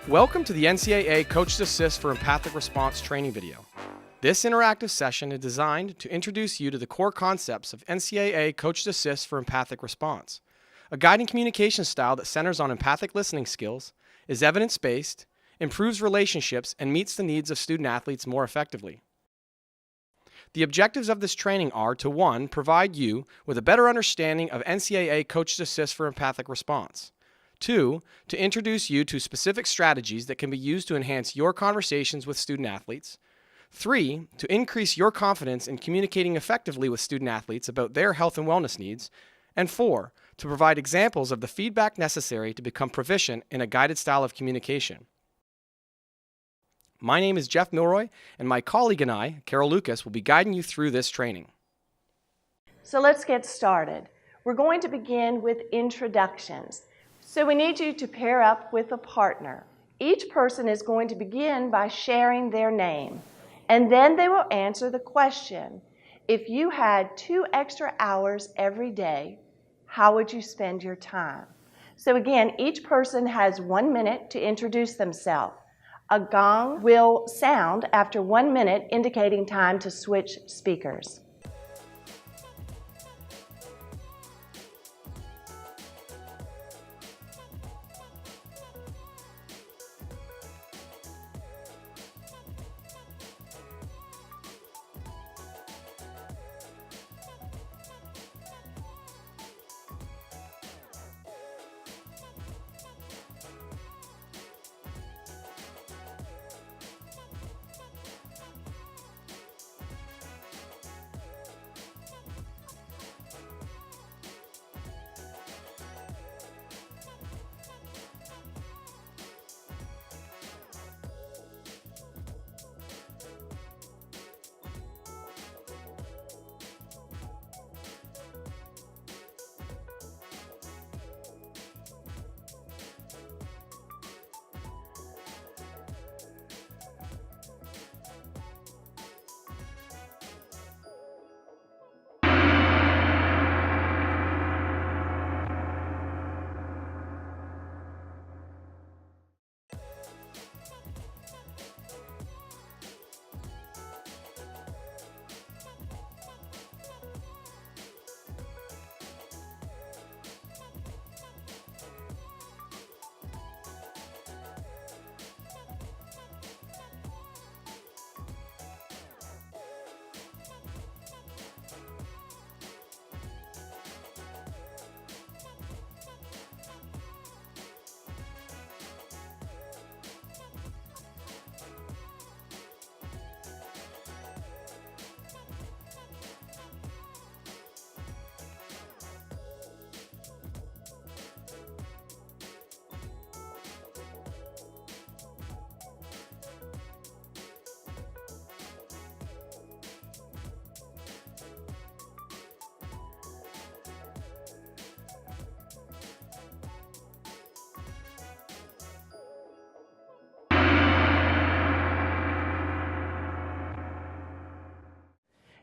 Welcome to the NCAA Coach's Assist for Empathic Response training video. This interactive session is designed to introduce you to the core concepts of NCAA Coach's Assist for Empathic Response, a guiding communication style that centers on empathic listening skills, is evidence-based, improves relationships, and meets the needs of student athletes more effectively. The objectives of this training are to 1. Provide you with a better understanding of NCAA Coach's Assist for Empathic Response. 2. To introduce you to specific strategies that can be used to enhance your conversations with student athletes. 3. To increase your confidence in communicating effectively with student athletes about their health and wellness needs. And 4. To provide examples of the feedback necessary to become proficient in a guided style of communication. My name is Jeff Milroy, and my colleague and I, Carol Lucas, will be guiding you through this training. So let's get started. We're going to begin with introductions. So we need you to pair up with a partner. Each person is going to begin by sharing their name, and then they will answer the question. If you had 2 extra hours every day, how would you spend your time? So again, each person has 1 minute to introduce themselves. A gong will sound after 1 minute, indicating time to switch speakers.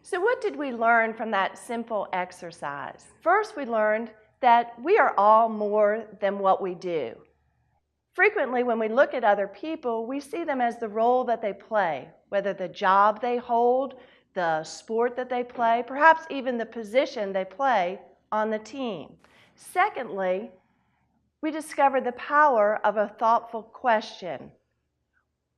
So what did we learn from that simple exercise? First, we learned that we are all more than what we do. Frequently, when we look at other people, we see them as the role that they play, whether the job they hold, the sport that they play, perhaps even the position they play on the team. Secondly, we discovered the power of a thoughtful question.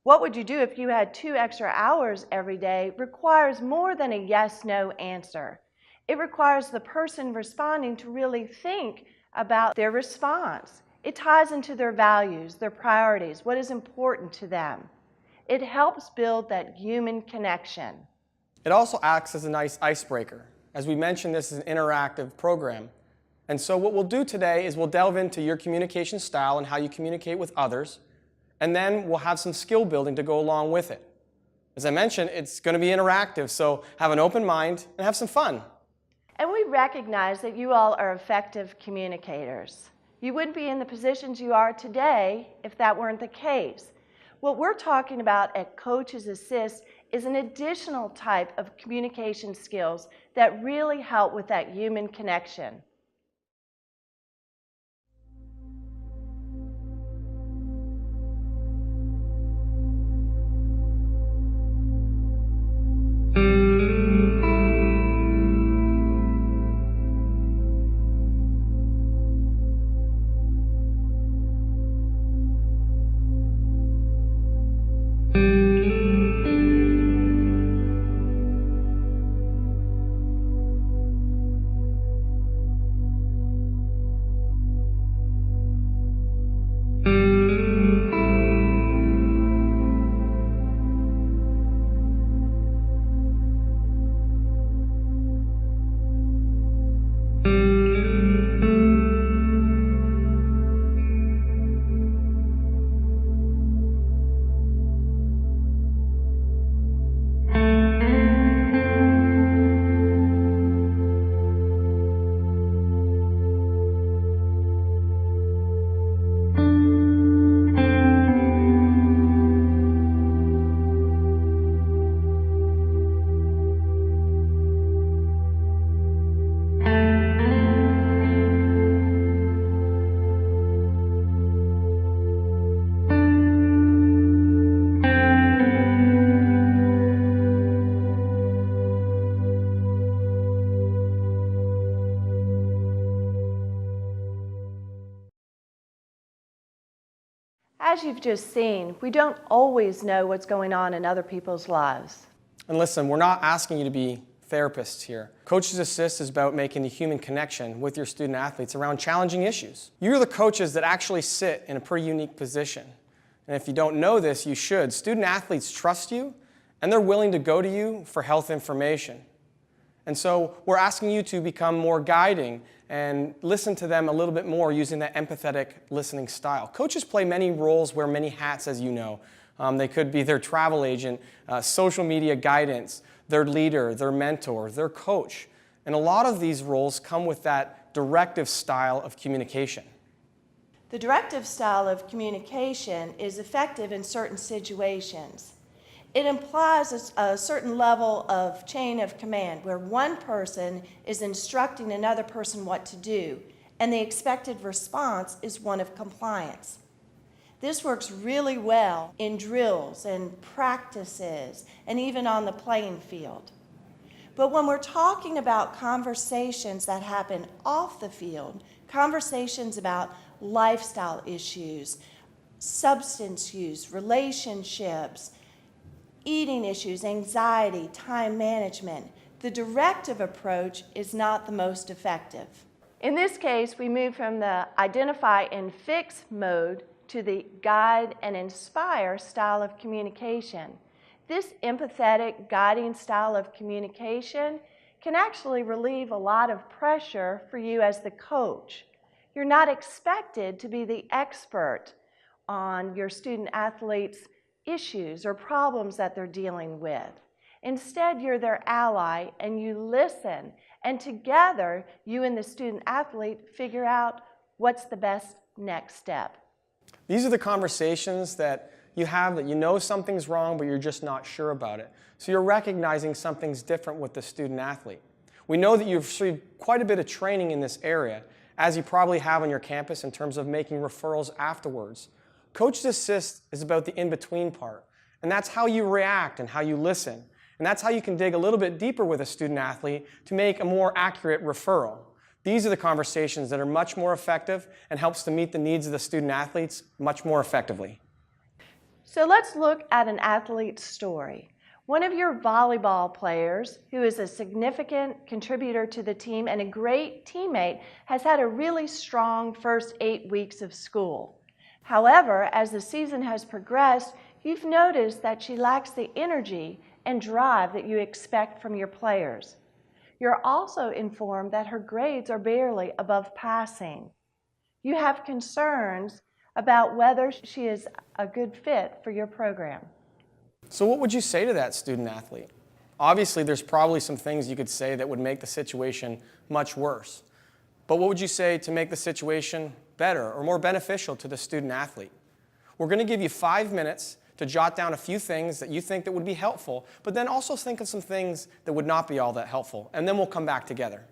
What would you do if you had 2 extra hours every day requires more than a yes-no answer. It requires the person responding to really think about their response. It ties into their values, their priorities, what is important to them. It helps build that human connection. It also acts as a nice icebreaker. As we mentioned, this is an interactive program. And so what we'll do today is we'll delve into your communication style and how you communicate with others. And then we'll have some skill building to go along with it. As I mentioned, it's going to be interactive, so have an open mind and have some fun. And we recognize that you all are effective communicators. You wouldn't be in the positions you are today if that weren't the case. What we're talking about at Coach's Assist is an additional type of communication skills that really help with that human connection. as you've just seen, we don't always know what's going on in other people's lives. And listen, we're not asking you to be therapists here. Coaches Assist is about making the human connection with your student athletes around challenging issues. You're the coaches that actually sit in a pretty unique position. And if you don't know this, you should. Student athletes trust you, and they're willing to go to you for health information. And so we're asking you to become more guiding and listen to them a little bit more using that empathetic listening style. Coaches play many roles, wear many hats, as you know. They could be their travel agent, social media guidance, their leader, their mentor, their coach. And a lot of these roles come with that directive style of communication. The directive style of communication is effective in certain situations. It implies a certain level of chain of command where one person is instructing another person what to do, and the expected response is one of compliance. This works really well in drills and practices and even on the playing field. But when we're talking about conversations that happen off the field, conversations about lifestyle issues, substance use, relationships, eating issues, anxiety, time management, the directive approach is not the most effective. In this case, we move from the identify and fix mode to the guide and inspire style of communication. This empathetic, guiding style of communication can actually relieve a lot of pressure for you as the coach. You're not expected to be the expert on your student athletes' issues or problems that they're dealing with. Instead, you're their ally and you listen, and together, you and the student athlete figure out what's the best next step. These are the conversations that you have that you know something's wrong, but you're just not sure about it. So you're recognizing something's different with the student athlete. We know that you've received quite a bit of training in this area, as you probably have on your campus in terms of making referrals afterwards. Coach Assist is about the in-between part, and that's how you react and how you listen. And that's how you can dig a little bit deeper with a student athlete to make a more accurate referral. These are the conversations that are much more effective and helps to meet the needs of the student athletes much more effectively. So let's look at an athlete's story. One of your volleyball players, who is a significant contributor to the team and a great teammate, has had a really strong first 8 weeks of school. However, as the season has progressed, you've noticed that she lacks the energy and drive that you expect from your players. You're also informed that her grades are barely above passing. You have concerns about whether she is a good fit for your program. So what would you say to that student athlete? Obviously, there's probably some things you could say that would make the situation much worse. But what would you say to make the situation better or more beneficial to the student athlete? We're going to give you 5 minutes to jot down a few things that you think that would be helpful, but then also think of some things that would not be all that helpful, and then we'll come back together.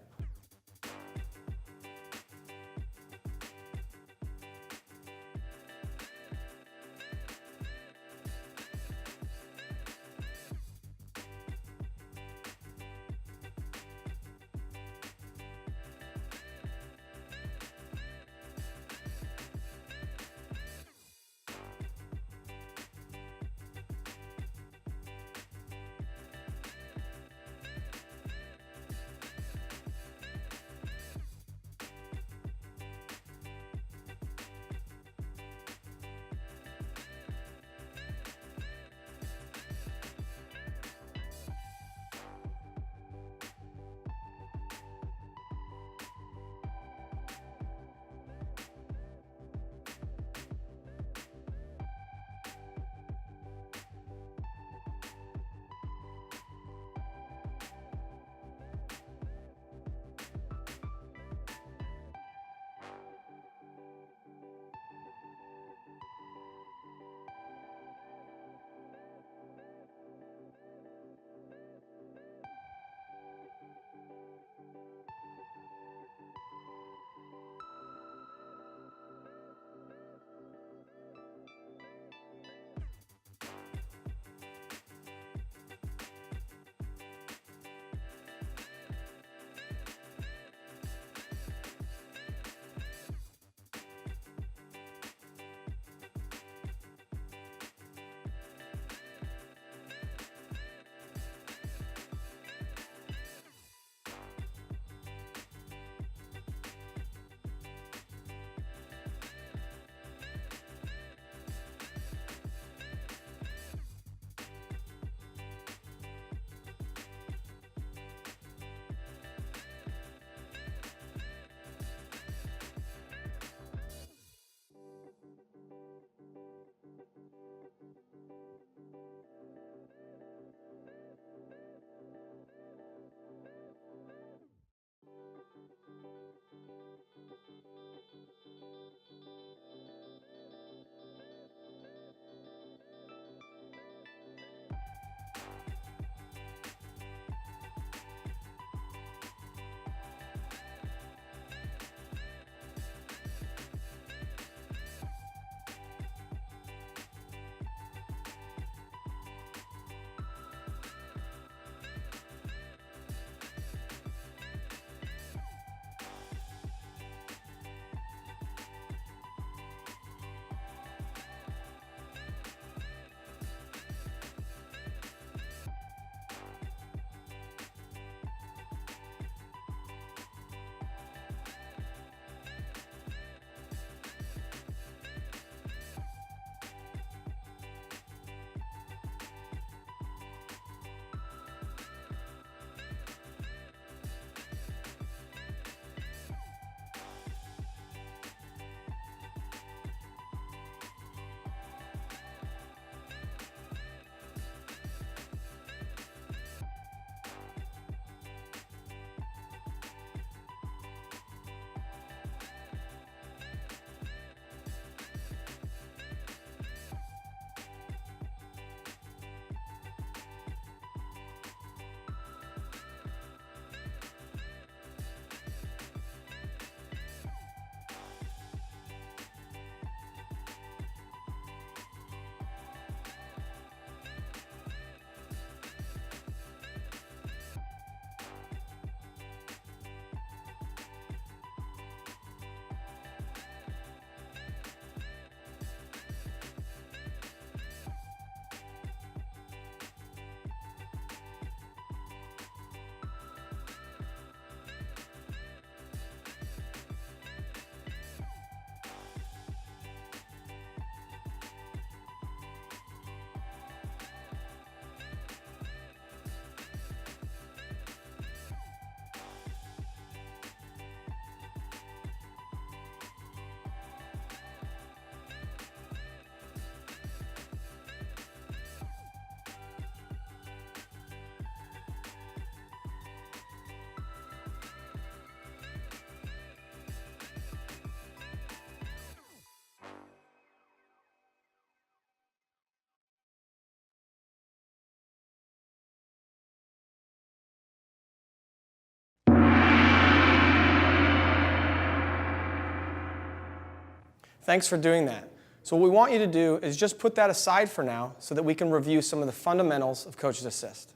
Thanks for doing that. So what we want you to do is just put that aside for now so that we can review some of the fundamentals of Coach's Assist.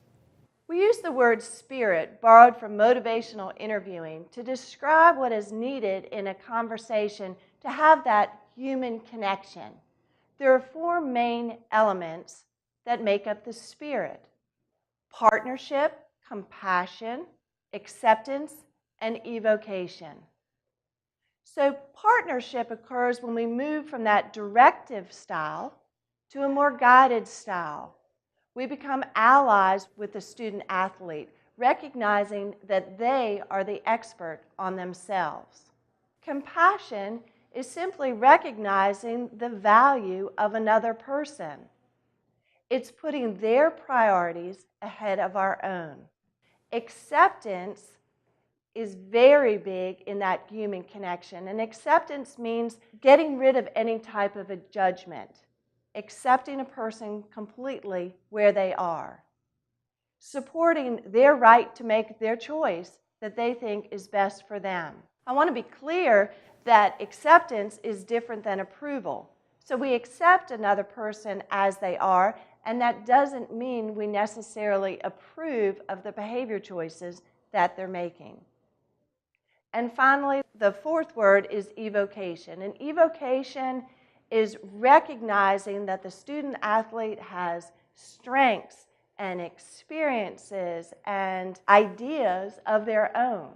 We use the word spirit, borrowed from motivational interviewing, to describe what is needed in a conversation to have that human connection. There are four main elements that make up the spirit: partnership, compassion, acceptance, and evocation. So partnership occurs when we move from that directive style to a more guided style. We become allies with the student athlete, recognizing that they are the expert on themselves. Compassion is simply recognizing the value of another person. It's putting their priorities ahead of our own. Acceptance is very big in that human connection, and acceptance means getting rid of any type of a judgment, accepting a person completely where they are, supporting their right to make their choice that they think is best for them. I want to be clear that acceptance is different than approval. So we accept another person as they are, and that doesn't mean we necessarily approve of the behavior choices that they're making. And finally, the fourth word is evocation. And evocation is recognizing that the student athlete has strengths and experiences and ideas of their own.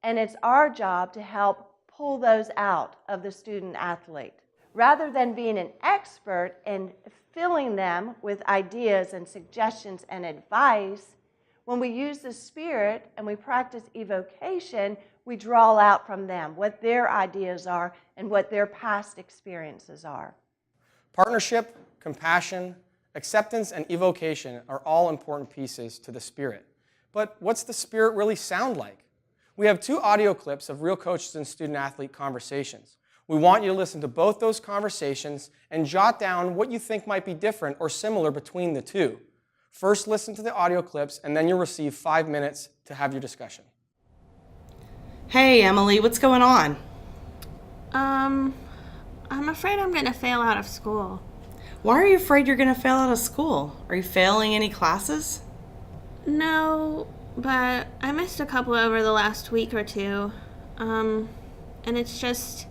And it's our job to help pull those out of the student athlete. Rather than being an expert and filling them with ideas and suggestions and advice, when we use the spirit and we practice evocation, we draw out from them what their ideas are and what their past experiences are. Partnership, compassion, acceptance, and evocation are all important pieces to the spirit. But what's the spirit really sound like? We have 2 audio clips of real coaches and student-athlete conversations. We want you to listen to both those conversations and jot down what you think might be different or similar between the two. First, listen to the audio clips, and then you'll receive 5 minutes to have your discussion. Hey, Emily, what's going on? I'm afraid I'm going to fail out of school. Why are you afraid you're going to fail out of school? Are you failing any classes? No, but I missed a couple over the last week or two. And it's just,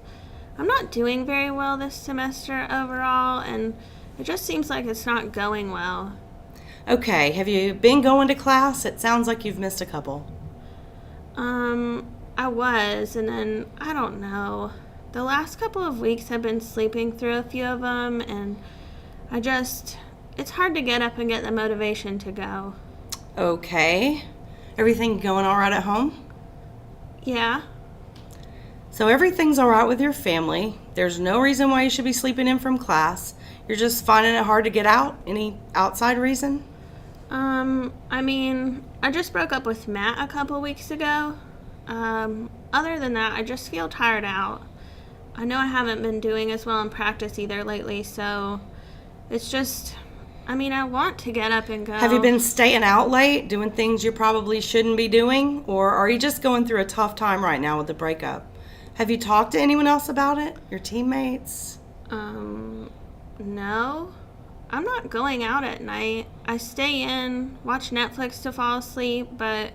I'm not doing very well this semester overall, and it just seems like it's not going well. Okay, have you been going to class? It sounds like you've missed a couple. I was, and then, I don't know. The last couple of weeks I've been sleeping through a few of them, and it's hard to get up and get the motivation to go. Okay. Everything going all right at home? Yeah. So everything's all right with your family. There's no reason why you should be sleeping in from class. You're just finding it hard to get out? Any outside reason? I just broke up with Matt a couple weeks ago. Other than that, I just feel tired out. I know I haven't been doing as well in practice either lately, so it's just, I want to get up and go. Have you been staying out late, doing things you probably shouldn't be doing? Or are you just going through a tough time right now with the breakup? Have you talked to anyone else about it? Your teammates? No. I'm not going out at night. I stay in, watch Netflix to fall asleep, but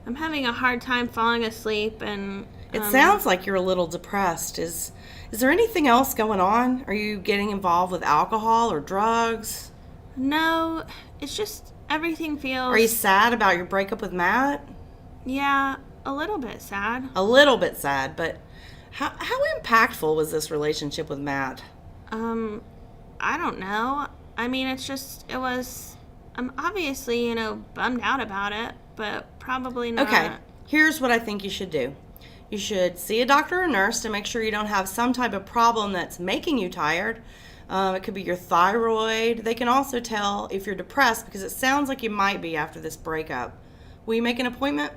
I'm having a hard time falling asleep, and It sounds like you're a little depressed. Is there anything else going on? Are you getting involved with alcohol or drugs? No, it's just everything feels... Are you sad about your breakup with Matt? Yeah, a little bit sad. A little bit sad, but how impactful was this relationship with Matt? I don't know. I'm obviously, bummed out about it, but probably not. Okay, here's what I think you should do. You should see a doctor or nurse to make sure you don't have some type of problem that's making you tired. It could be your thyroid. They can also tell if you're depressed because it sounds like you might be after this breakup. Will you make an appointment?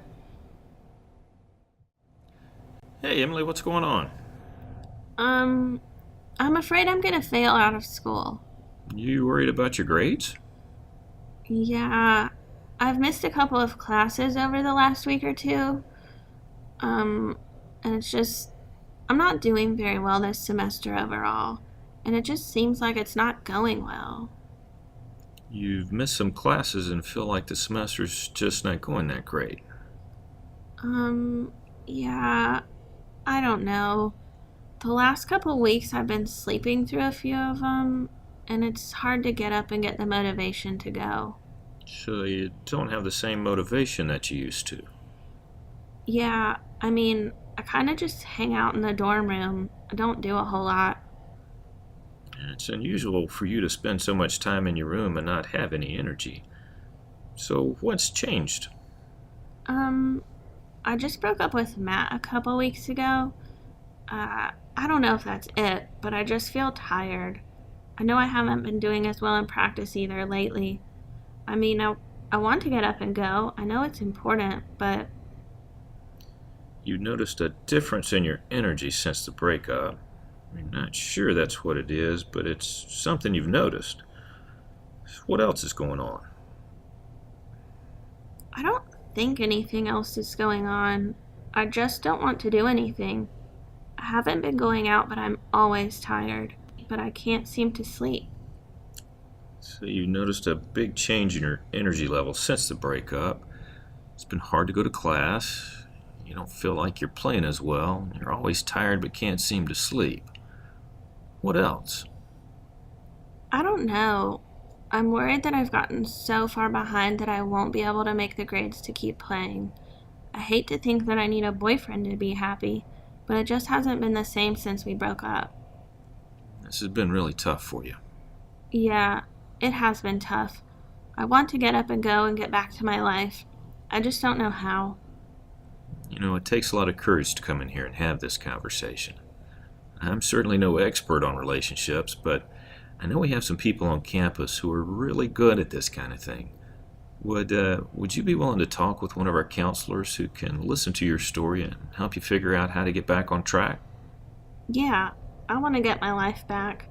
Hey, Emily, what's going on? I'm afraid I'm going to fail out of school. You worried about your grades? Yeah, I've missed a couple of classes over the last week or two. And it's just, I'm not doing very well this semester overall, and it just seems like it's not going well. You've missed some classes and feel like the semester's just not going that great. Yeah, I don't know. The last couple weeks I've been sleeping through a few of them, and it's hard to get up and get the motivation to go. So you don't have the same motivation that you used to. Yeah, I mean, I kind of just hang out in the dorm room. I don't do a whole lot. It's unusual for you to spend so much time in your room and not have any energy. So what's changed? Um, I just broke up with Matt a couple weeks ago. I don't know if that's it, but I just feel tired. I know I haven't been doing as well in practice either lately. I mean, I want to get up and go. I know it's important, but You noticed a difference in your energy since the breakup. I'm not sure that's what it is, but it's something you've noticed. What else is going on? I don't think anything else is going on. I just don't want to do anything. I haven't been going out, but I'm always tired. But I can't seem to sleep. So you noticed a big change in your energy level since the breakup. It's been hard to go to class. You don't feel like you're playing as well. You're always tired but can't seem to sleep. What else? I don't know. I'm worried that I've gotten so far behind that I won't be able to make the grades to keep playing. I hate to think that I need a boyfriend to be happy, but it just hasn't been the same since we broke up. This has been really tough for you. Yeah, it has been tough. I want to get up and go and get back to my life. I just don't know how. You know, it takes a lot of courage to come in here and have this conversation. I'm certainly no expert on relationships, but I know we have some people on campus who are really good at this kind of thing. Would you be willing to talk with one of our counselors who can listen to your story and help you figure out how to get back on track? Yeah, I want to get my life back.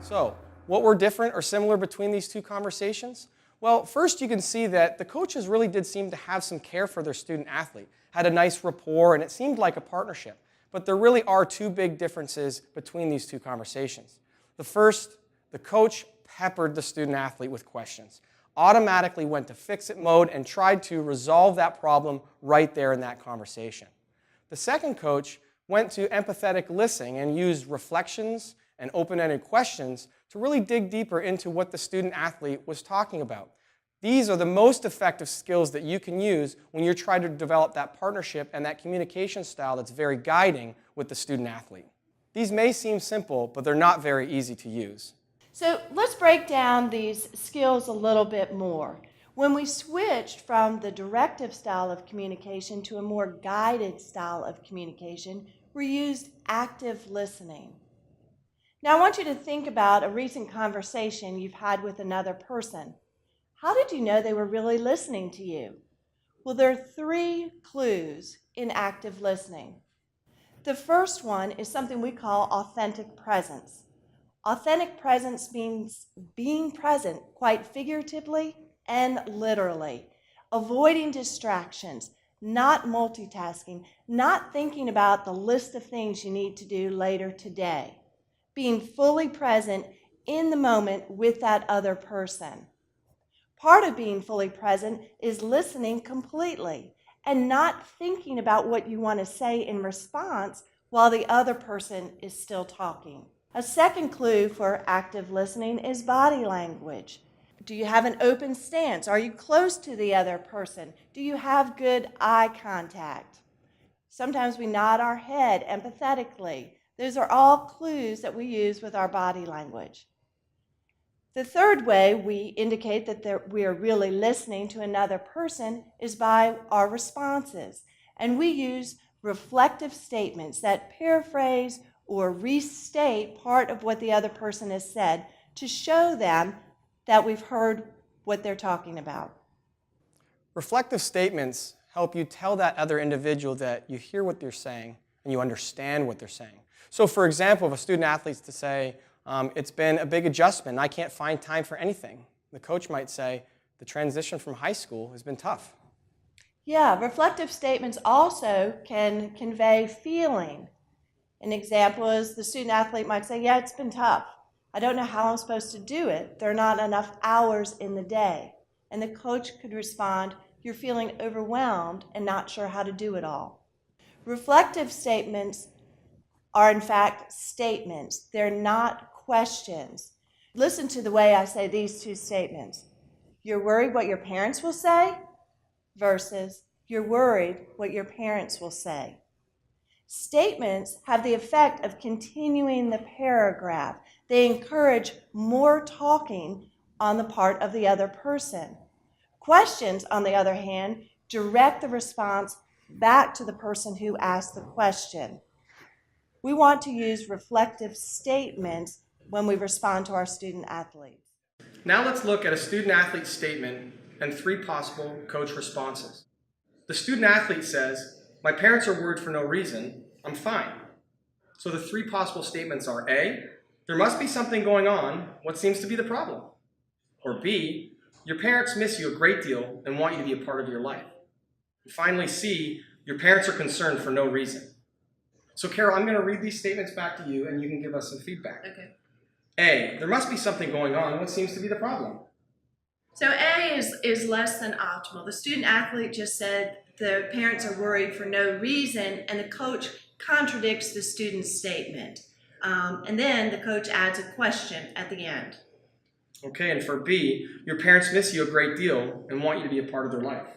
So, what were different or similar between these two conversations? Well, first you can see that the coaches really did seem to have some care for their student athlete, had a nice rapport, and it seemed like a partnership. But there really are two big differences between these two conversations. The first, the coach peppered the student athlete with questions, automatically went to fix-it mode and tried to resolve that problem right there in that conversation. The second coach went to empathetic listening and used reflections and open-ended questions to really dig deeper into what the student athlete was talking about. These are the most effective skills that you can use when you're trying to develop that partnership and that communication style that's very guiding with the student athlete. These may seem simple, but they're not very easy to use. So let's break down these skills a little bit more. When we switched from the directive style of communication to a more guided style of communication, we used active listening. Now I want you to think about a recent conversation you've had with another person. How did you know they were really listening to you? Well, there are 3 clues in active listening. The first one is something we call authentic presence. Authentic presence means being present, quite figuratively and literally, avoiding distractions, not multitasking, not thinking about the list of things you need to do later today, being fully present in the moment with that other person. Part of being fully present is listening completely and not thinking about what you want to say in response while the other person is still talking. A second clue for active listening is body language. Do you have an open stance? Are you close to the other person? Do you have good eye contact? Sometimes we nod our head empathetically. Those are all clues that we use with our body language. The third way we indicate that we are really listening to another person is by our responses. And we use reflective statements that paraphrase or restate part of what the other person has said to show them that we've heard what they're talking about. Reflective statements help you tell that other individual that you hear what they're saying and you understand what they're saying. So for example, if a student athlete's to say, it's been a big adjustment and I can't find time for anything, the coach might say, the transition from high school has been tough. Yeah, reflective statements also can convey feeling. An example is the student athlete might say, yeah, it's been tough. I don't know how I'm supposed to do it. There are not enough hours in the day. And the coach could respond, you're feeling overwhelmed and not sure how to do it all. Reflective statements are in fact statements. They're not questions. Listen to the way I say these 2 statements. You're worried what your parents will say versus you're worried what your parents will say. Statements have the effect of continuing the paragraph. They encourage more talking on the part of the other person. Questions, on the other hand, direct the response back to the person who asked the question. We want to use reflective statements when we respond to our student athletes. Now let's look at a student athlete statement and 3 possible coach responses. The student athlete says, my parents are worried for no reason, I'm fine. So the 3 possible statements are A, there must be something going on, what seems to be the problem? Or B, your parents miss you a great deal and want you to be a part of your life. And finally C, your parents are concerned for no reason. So Carol, I'm going to read these statements back to you and you can give us some feedback. Okay. A, there must be something going on, what seems to be the problem? So A is less than optimal. The student athlete just said the parents are worried for no reason, and the coach contradicts the student's statement. And then the coach adds a question at the end. Okay, and for B, your parents miss you a great deal and want you to be a part of their life.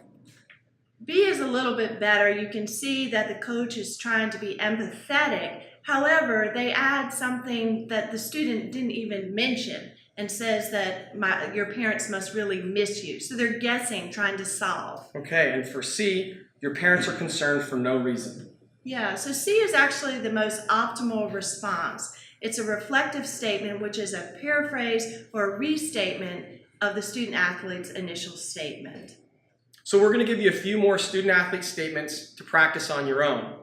B is a little bit better. You can see that the coach is trying to be empathetic. However, they add something that the student didn't even mention and says that your parents must really miss you. So they're guessing, trying to solve. Okay, and for C, your parents are concerned for no reason. Yeah, so C is actually the most optimal response. It's a reflective statement, which is a paraphrase or a restatement of the student athlete's initial statement. So we're going to give you a few more student athlete statements to practice on your own.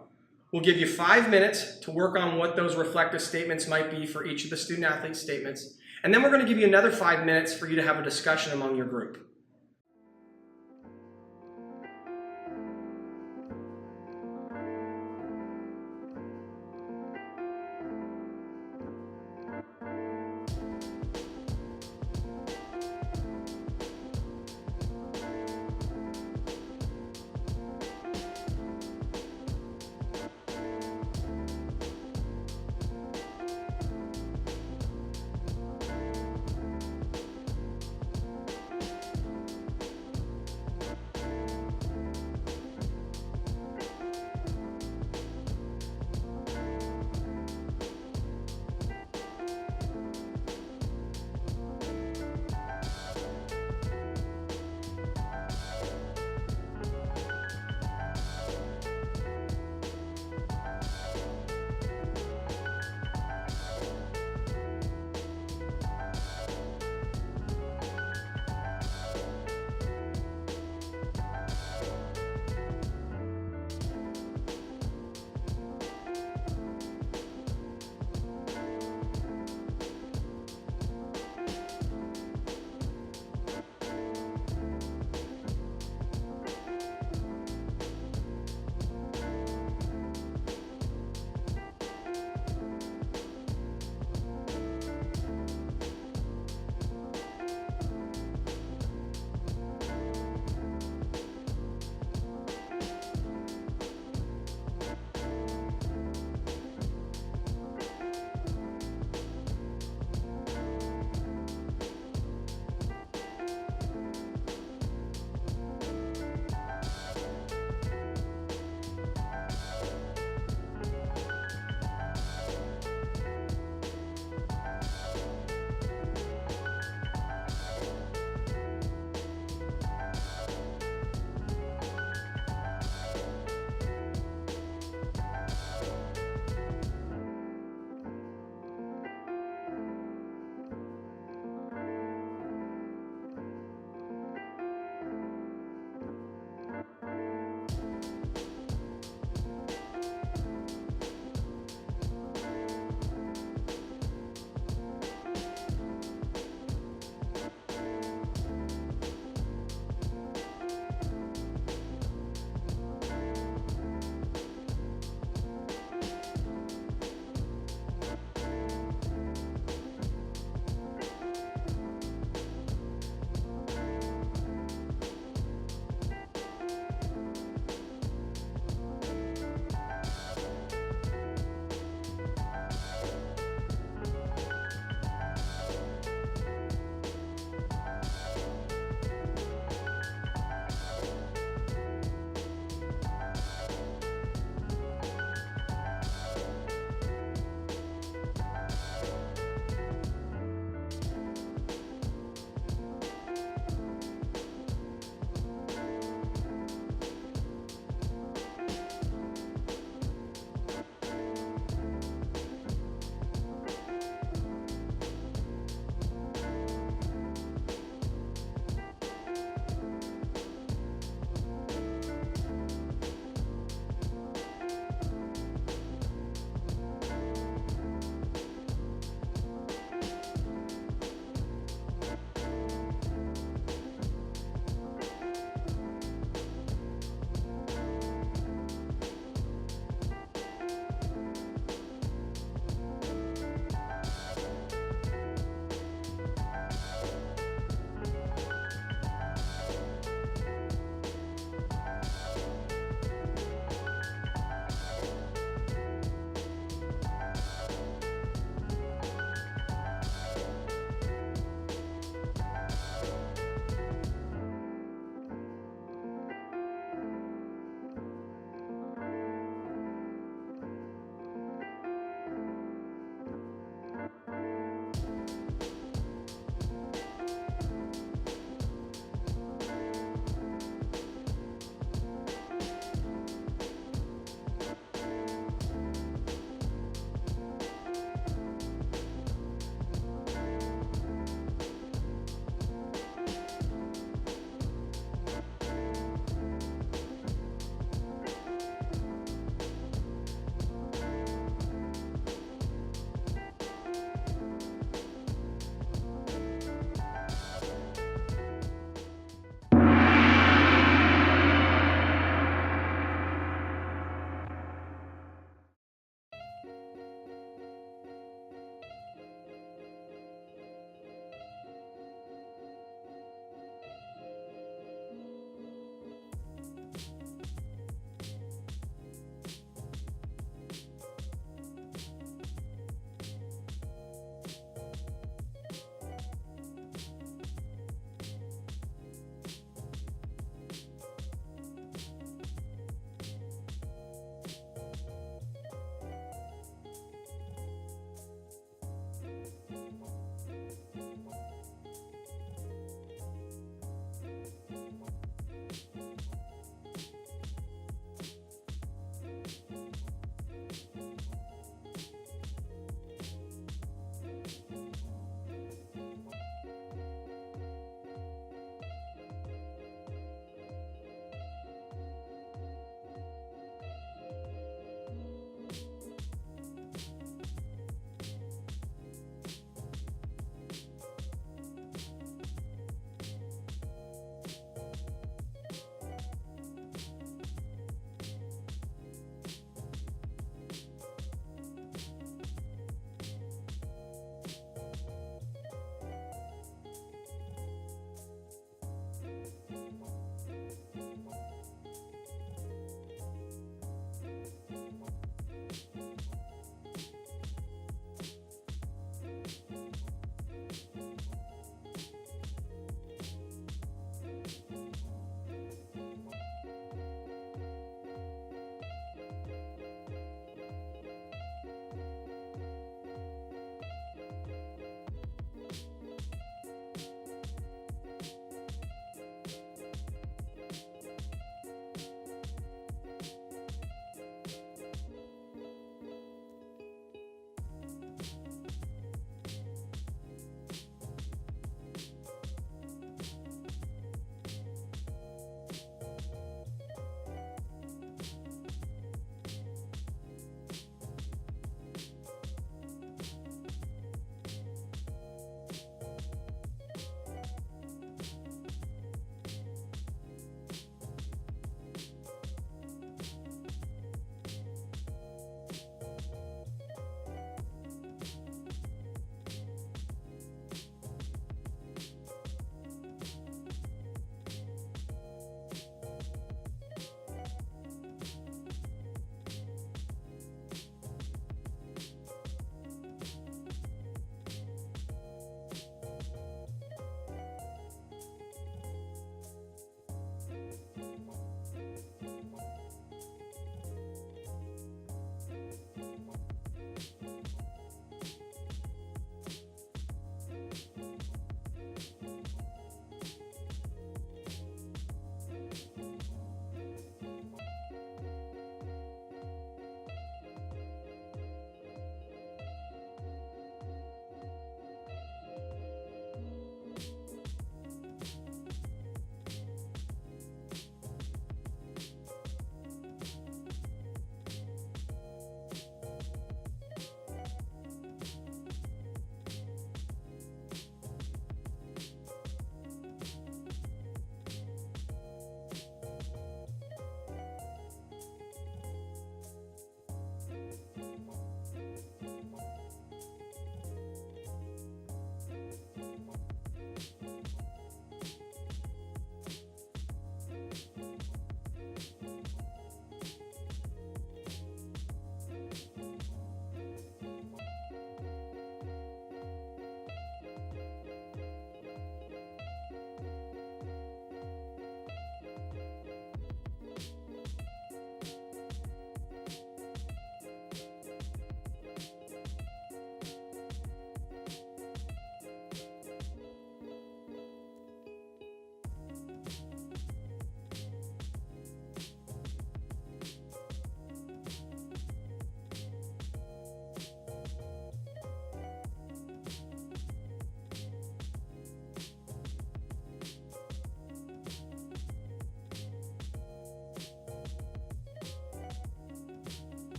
We'll give you 5 minutes to work on what those reflective statements might be for each of the student athlete statements. And then we're going to give you another 5 minutes for you to have a discussion among your group.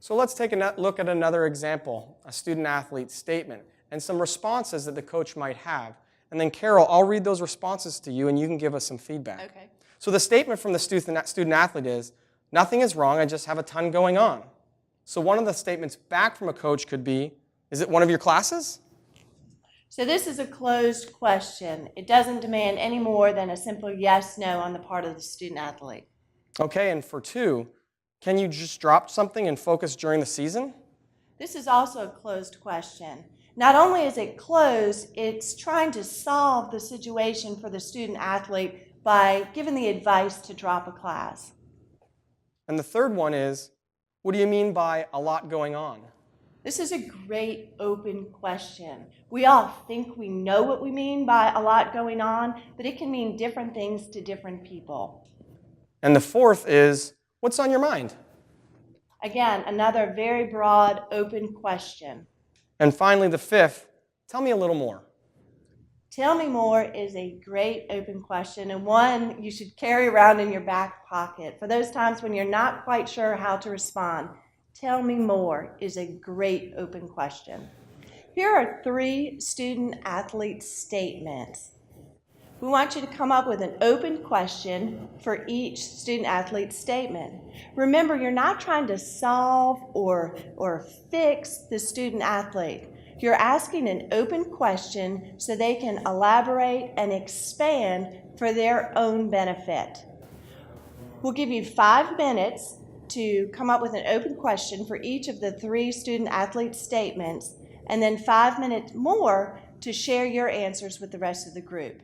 So let's take a look at another example, a student-athlete statement, and some responses that the coach might have. And then Carol, I'll read those responses to you and you can give us some feedback. Okay. So the statement from the student-athlete is, nothing is wrong, I just have a ton going on. So one of the statements back from a coach could be, is it one of your classes? So this is a closed question. It doesn't demand any more than a simple yes, no on the part of the student athlete. Okay, and for 2, can you just drop something and focus during the season? This is also a closed question. Not only is it closed, it's trying to solve the situation for the student athlete by giving the advice to drop a class. And the third one is, what do you mean by a lot going on? This is a great open question. We all think we know what we mean by a lot going on, but it can mean different things to different people. And the fourth is, what's on your mind? Again, another very broad, open question. And finally, the fifth, tell me a little more. Tell me more is a great open question, and one you should carry around in your back pocket for those times when you're not quite sure how to respond. Tell me more is a great open question. Here are 3 student-athlete statements. We want you to come up with an open question for each student-athlete statement. Remember, you're not trying to solve or fix the student-athlete. You're asking an open question so they can elaborate and expand for their own benefit. We'll give you 5 minutes to come up with an open question for each of the 3 student-athlete statements, and then 5 minutes more to share your answers with the rest of the group.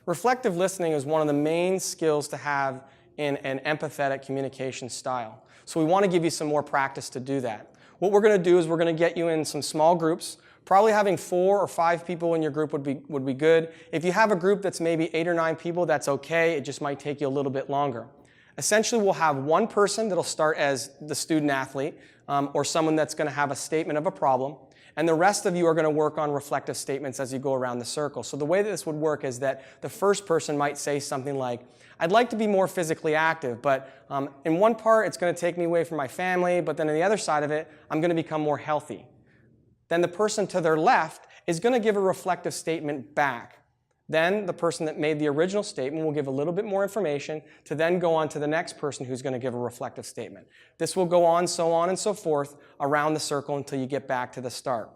Reflective listening is one of the main skills to have in an empathetic communication style. So we want to give you some more practice to do that. What we're going to do is we're going to get you in some small groups. Probably having 4 or 5 people in your group would be good. If you have a group that's maybe 8 or 9 people, that's okay. It just might take you a little bit longer. Essentially, we'll have one person that'll start as the student athlete or someone that's going to have a statement of a problem. And the rest of you are going to work on reflective statements as you go around the circle. So the way that this would work is that the first person might say something like, I'd like to be more physically active, but in one part it's going to take me away from my family, but then on the other side of it, I'm going to become more healthy. Then the person to their left is going to give a reflective statement back. Then the person that made the original statement will give a little bit more information to then go on to the next person who's going to give a reflective statement. This will go on and so forth around the circle until you get back to the start.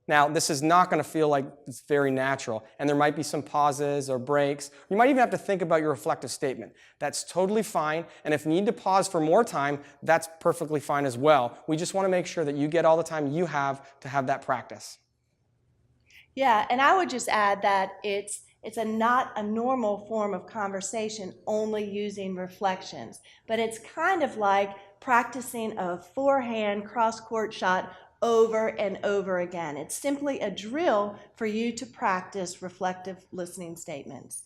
Now, this is not going to feel like it's very natural, and there might be some pauses or breaks. You might even have to think about your reflective statement. That's totally fine, and if you need to pause for more time, that's perfectly fine as well. We just want to make sure that you get all the time you have to have that practice. Yeah, and I would just add that it's not a normal form of conversation only using reflections, but it's kind of like practicing a forehand cross-court shot over and over again. It's simply a drill for you to practice reflective listening statements.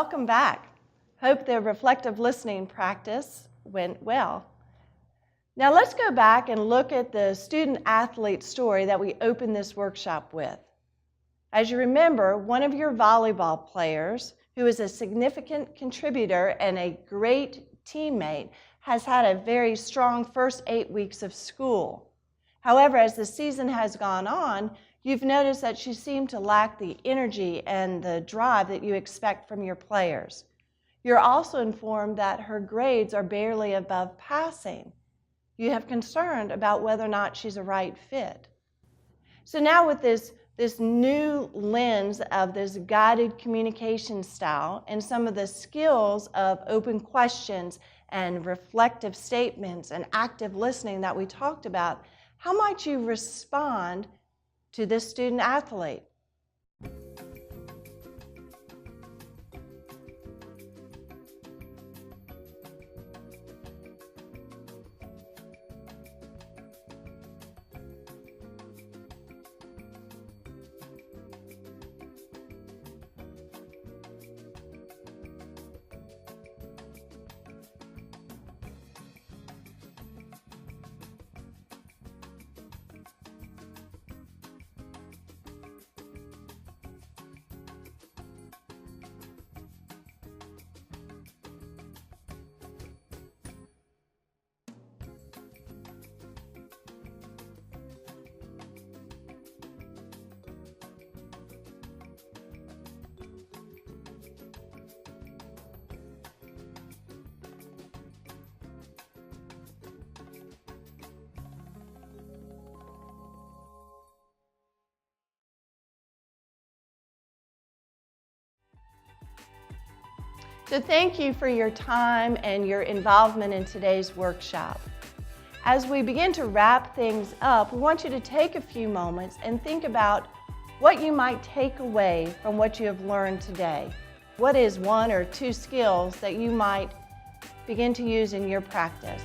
welcome back. Hope the reflective listening practice went well. Now let's go back and look at the student-athlete story that we opened this workshop with. As you remember, one of your volleyball players, who is a significant contributor and a great teammate, has had a very strong first 8 weeks of school. However, as the season has gone on, you've noticed that she seemed to lack the energy and the drive that you expect from your players. You're also informed that her grades are barely above passing. You have concern about whether or not she's a right fit. So now with this new lens of this guided communication style and some of the skills of open questions and reflective statements and active listening that we talked about, how might you respond to this student athlete? So thank you for your time and your involvement in today's workshop. As we begin to wrap things up, we want you to take a few moments and think about what you might take away from what you have learned today. What is one or two skills that you might begin to use in your practice?